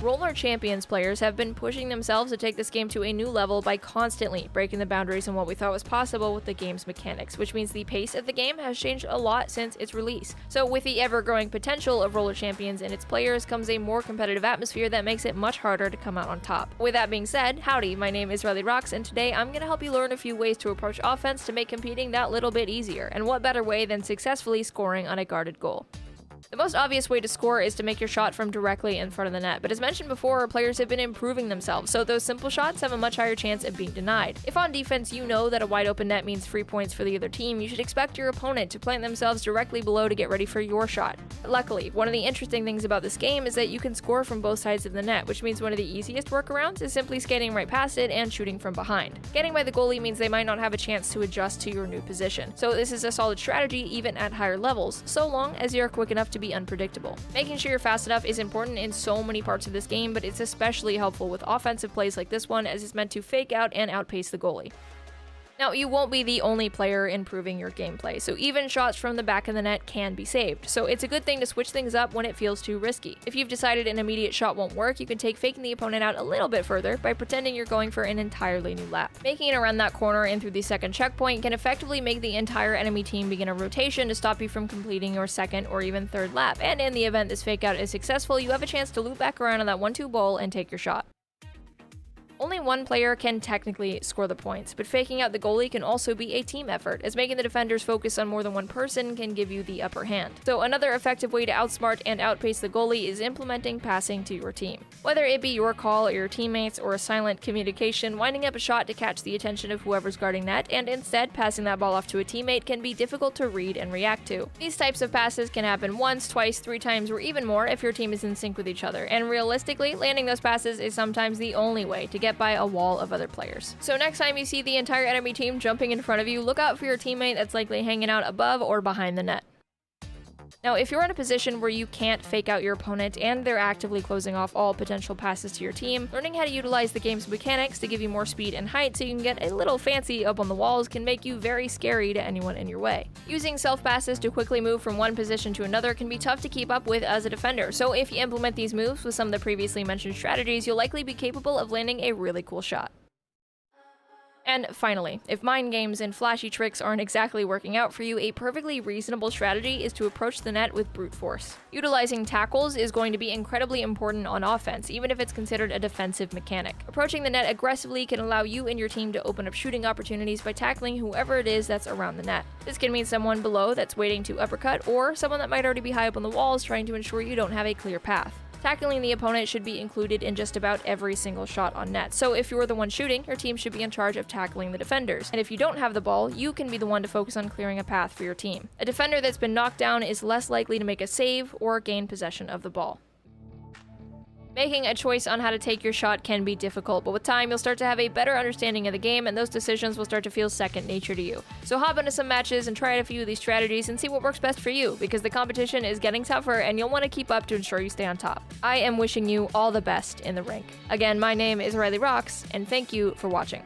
Roller Champions players have been pushing themselves to take this game to a new level by constantly breaking the boundaries on what we thought was possible with the game's mechanics, which means the pace of the game has changed a lot since its release. So with the ever-growing potential of Roller Champions and its players comes a more competitive atmosphere that makes it much harder to come out on top. With that being said, howdy, my name is Riley Rocks, and today I'm going to help you learn a few ways to approach offense to make competing that little bit easier, and what better way than successfully scoring on a guarded goal. The most obvious way to score is to make your shot from directly in front of the net, but as mentioned before, players have been improving themselves, so those simple shots have a much higher chance of being denied. If on defense you know that a wide open net means 3 points for the other team, you should expect your opponent to plant themselves directly below to get ready for your shot. Luckily, one of the interesting things about this game is that you can score from both sides of the net, which means one of the easiest workarounds is simply skating right past it and shooting from behind. Getting by the goalie means they might not have a chance to adjust to your new position, so this is a solid strategy even at higher levels, so long as you're quick enough to be unpredictable. Making sure you're fast enough is important in so many parts of this game, but it's especially helpful with offensive plays like this one, as it's meant to fake out and outpace the goalie. Now, you won't be the only player improving your gameplay, so even shots from the back of the net can be saved, so it's a good thing to switch things up when it feels too risky. If you've decided an immediate shot won't work, you can take faking the opponent out a little bit further by pretending you're going for an entirely new lap. Making it around that corner and through the second checkpoint can effectively make the entire enemy team begin a rotation to stop you from completing your second or even third lap, and in the event this fake out is successful, you have a chance to loop back around on that 1-2 ball and take your shot. Only one player can technically score the points, but faking out the goalie can also be a team effort, as making the defenders focus on more than one person can give you the upper hand. So another effective way to outsmart and outpace the goalie is implementing passing to your team. Whether it be your call or your teammates or a silent communication, winding up a shot to catch the attention of whoever's guarding net and instead passing that ball off to a teammate can be difficult to read and react to. These types of passes can happen once, twice, 3 times, or even more if your team is in sync with each other, and realistically, landing those passes is sometimes the only way to get by a wall of other players. So next time you see the entire enemy team jumping in front of you, look out for your teammate that's likely hanging out above or behind the net. Now, if you're in a position where you can't fake out your opponent and they're actively closing off all potential passes to your team, learning how to utilize the game's mechanics to give you more speed and height so you can get a little fancy up on the walls can make you very scary to anyone in your way. Using self-passes to quickly move from one position to another can be tough to keep up with as a defender, so if you implement these moves with some of the previously mentioned strategies, you'll likely be capable of landing a really cool shot. And finally, if mind games and flashy tricks aren't exactly working out for you, a perfectly reasonable strategy is to approach the net with brute force. Utilizing tackles is going to be incredibly important on offense, even if it's considered a defensive mechanic. Approaching the net aggressively can allow you and your team to open up shooting opportunities by tackling whoever it is that's around the net. This can mean someone below that's waiting to uppercut, or someone that might already be high up on the walls trying to ensure you don't have a clear path. Tackling the opponent should be included in just about every single shot on net, so if you're the one shooting, your team should be in charge of tackling the defenders, and if you don't have the ball, you can be the one to focus on clearing a path for your team. A defender that's been knocked down is less likely to make a save or gain possession of the ball. Making a choice on how to take your shot can be difficult, but with time you'll start to have a better understanding of the game and those decisions will start to feel second nature to you. So hop into some matches and try out a few of these strategies and see what works best for you, because the competition is getting tougher and you'll want to keep up to ensure you stay on top. I am wishing you all the best in the rink. Again, my name is Riley Rocks, and thank you for watching.